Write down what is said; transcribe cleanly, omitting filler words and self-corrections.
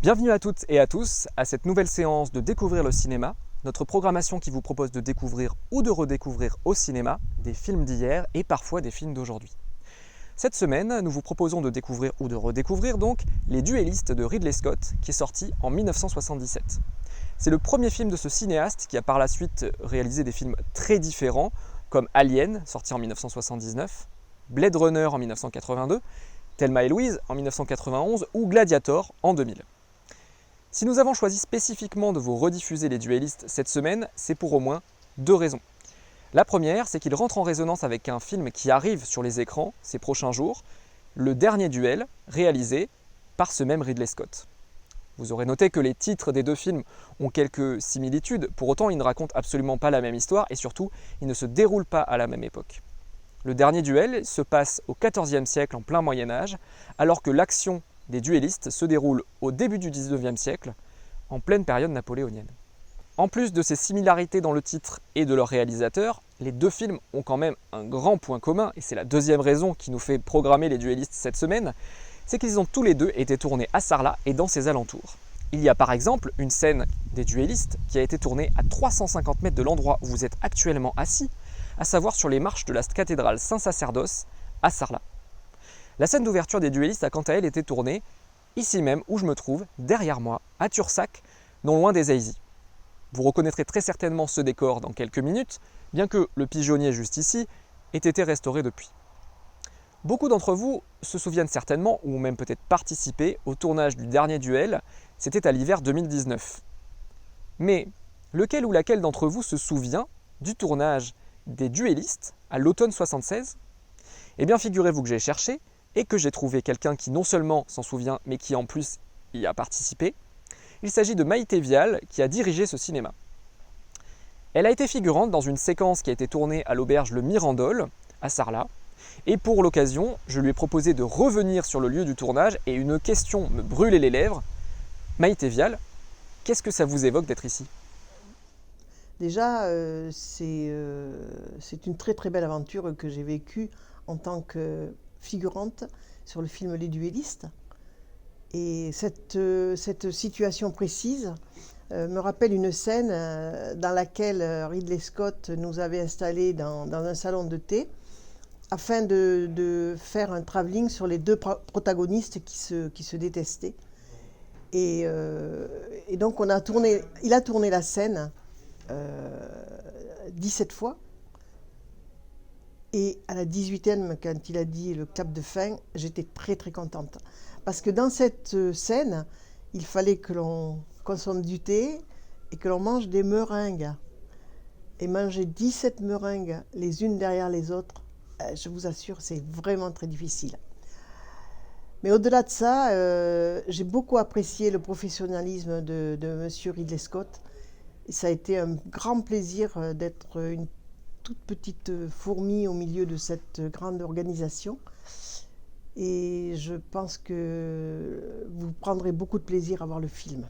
Bienvenue à toutes et à tous à cette nouvelle séance de Découvrir le cinéma, notre programmation qui vous propose de découvrir ou de redécouvrir au cinéma des films d'hier et parfois des films d'aujourd'hui. Cette semaine, nous vous proposons de découvrir ou de redécouvrir donc Les Duellistes de Ridley Scott qui est sorti en 1977. C'est le premier film de ce cinéaste qui a par la suite réalisé des films très différents comme Alien, sorti en 1979, Blade Runner en 1982, Thelma et Louise en 1991 ou Gladiator en 2000. Si nous avons choisi spécifiquement de vous rediffuser Les Duellistes cette semaine, c'est pour au moins deux raisons. La première, c'est qu'il rentre en résonance avec un film qui arrive sur les écrans ces prochains jours, Le Dernier Duel, réalisé par ce même Ridley Scott. Vous aurez noté que les titres des deux films ont quelques similitudes, pour autant ils ne racontent absolument pas la même histoire et surtout ils ne se déroulent pas à la même époque. Le Dernier Duel se passe au XIVe siècle en plein Moyen-Âge, alors que l'action des duellistes se déroule au début du XIXe siècle, en pleine période napoléonienne. En plus de ces similarités dans le titre et de leur réalisateur, les deux films ont quand même un grand point commun, et c'est la deuxième raison qui nous fait programmer Les Duellistes cette semaine, c'est qu'ils ont tous les deux été tournés à Sarlat et dans ses alentours. Il y a par exemple une scène des duellistes qui a été tournée à 350 mètres de l'endroit où vous êtes actuellement assis, à savoir sur les marches de la cathédrale Saint-Sacerdos à Sarlat. La scène d'ouverture des duellistes a quant à elle été tournée ici même où je me trouve, derrière moi, à Tursac, non loin des Aisy. Vous reconnaîtrez très certainement ce décor dans quelques minutes, bien que le pigeonnier juste ici ait été restauré depuis. Beaucoup d'entre vous se souviennent certainement, ou ont même peut-être participé, au tournage du Dernier Duel, c'était à l'hiver 2019. Mais lequel ou laquelle d'entre vous se souvient du tournage des Duellistes à l'automne 76 ? Eh bien figurez-vous que j'ai cherché et que j'ai trouvé quelqu'un qui non seulement s'en souvient, mais qui en plus y a participé. Il s'agit de Maïté Vial qui a dirigé ce cinéma. Elle a été figurante dans une séquence qui a été tournée à l'auberge Le Mirandol, à Sarlat, et pour l'occasion, je lui ai proposé de revenir sur le lieu du tournage et une question me brûlait les lèvres. Maïté Vial, qu'est-ce que ça vous évoque d'être ici ? Déjà, c'est une très très belle aventure que j'ai vécue en tant que figurante sur le film Les Duellistes. Et cette situation précise me rappelle une scène dans laquelle Ridley Scott nous avait installés dans un salon de thé afin de faire un travelling sur les deux protagonistes qui se détestaient. Et donc il a tourné la scène 17 fois. Et à la 18e, quand il a dit le clap de fin, j'étais très très contente. Parce que dans cette scène, il fallait que l'on consomme du thé et que l'on mange des meringues. Et manger 17 meringues les unes derrière les autres, je vous assure, c'est vraiment très difficile. Mais au-delà de ça, j'ai beaucoup apprécié le professionnalisme de M. Ridley Scott. Et ça a été un grand plaisir d'être une toute petite fourmi au milieu de cette grande organisation. Et je pense que vous prendrez beaucoup de plaisir à voir le film.